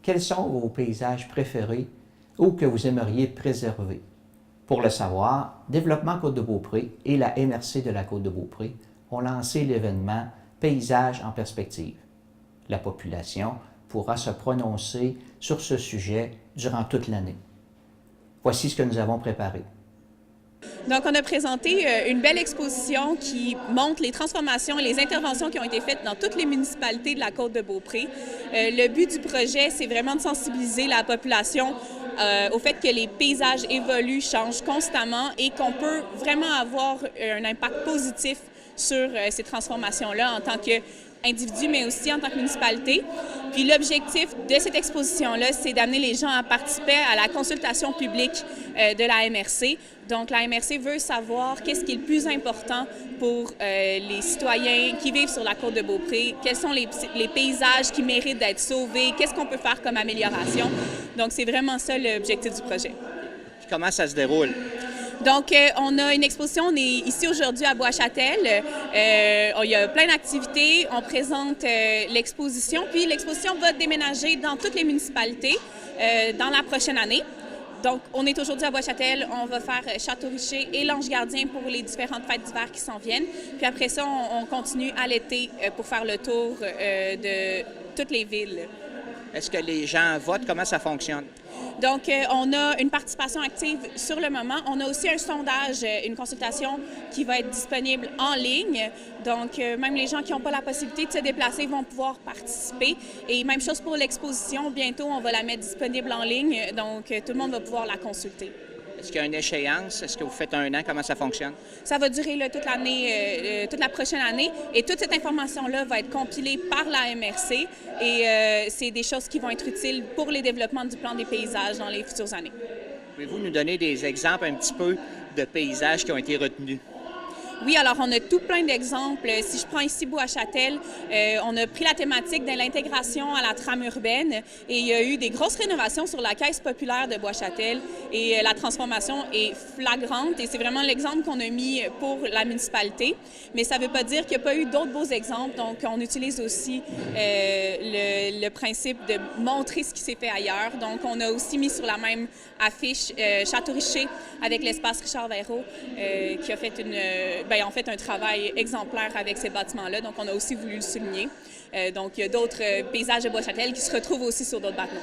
quels sont vos paysages préférés ou que vous aimeriez préserver? Pour le savoir, Développement Côte-de-Beaupré et la MRC de la Côte-de-Beaupré ont lancé l'événement Paysages en perspective. La population pourra se prononcer sur ce sujet durant toute l'année. Voici ce que nous avons préparé. Donc, on a présenté une belle exposition qui montre les transformations et les interventions qui ont été faites dans toutes les municipalités de la Côte-de-Beaupré. Le but du projet, c'est vraiment de sensibiliser la population au fait que les paysages évoluent, changent constamment et qu'on peut vraiment avoir un impact positif sur ces transformations-là en tant qu'individu, mais aussi en tant que municipalité. Puis l'objectif de cette exposition-là, c'est d'amener les gens à participer à la consultation publique de la MRC. Donc, la MRC veut savoir qu'est-ce qui est le plus important pour les citoyens qui vivent sur la Côte-de-Beaupré, quels sont les paysages qui méritent d'être sauvés, qu'est-ce qu'on peut faire comme amélioration. Donc, c'est vraiment ça l'objectif du projet. Puis comment ça se déroule? Donc, on a une exposition, on est ici aujourd'hui à Bois-Châtel. Il y a plein d'activités, on présente l'exposition, puis l'exposition va déménager dans toutes les municipalités dans la prochaine année. Donc, on est aujourd'hui à Bois-Châtel, on va faire Château-Richer et l'Ange-Gardien pour les différentes fêtes d'hiver qui s'en viennent. Puis après ça, on continue à l'été pour faire le tour de toutes les villes. Est-ce que les gens votent? Comment ça fonctionne? Donc, on a une participation active sur le moment. On a aussi un sondage, une consultation qui va être disponible en ligne. Donc, même les gens qui n'ont pas la possibilité de se déplacer vont pouvoir participer. Et même chose pour l'exposition. Bientôt, on va la mettre disponible en ligne. Donc, tout le monde va pouvoir la consulter. Est-ce qu'il y a une échéance? Est-ce que vous faites un an? Comment ça fonctionne? Ça va durer là, toute l'année, toute la prochaine année. Et toute cette information-là va être compilée par la MRC. Et c'est des choses qui vont être utiles pour les développements du plan des paysages dans les futures années. Pouvez-vous nous donner des exemples un petit peu de paysages qui ont été retenus? Oui, alors on a tout plein d'exemples. Si je prends ici Bois-Châtel, on a pris la thématique de l'intégration à la trame urbaine et il y a eu des grosses rénovations sur la caisse populaire de Bois-Châtel et la transformation est flagrante et c'est vraiment l'exemple qu'on a mis pour la municipalité. Mais ça ne veut pas dire qu'il n'y a pas eu d'autres beaux exemples. Donc, on utilise aussi le principe de montrer ce qui s'est fait ailleurs. Donc, on a aussi mis sur la même affiche Château-Richer avec l'espace Richard Verreau qui a fait un travail exemplaire avec ces bâtiments-là. Donc, on a aussi voulu le souligner. Donc, il y a d'autres paysages de Bois-Châtel qui se retrouvent aussi sur d'autres bâtiments.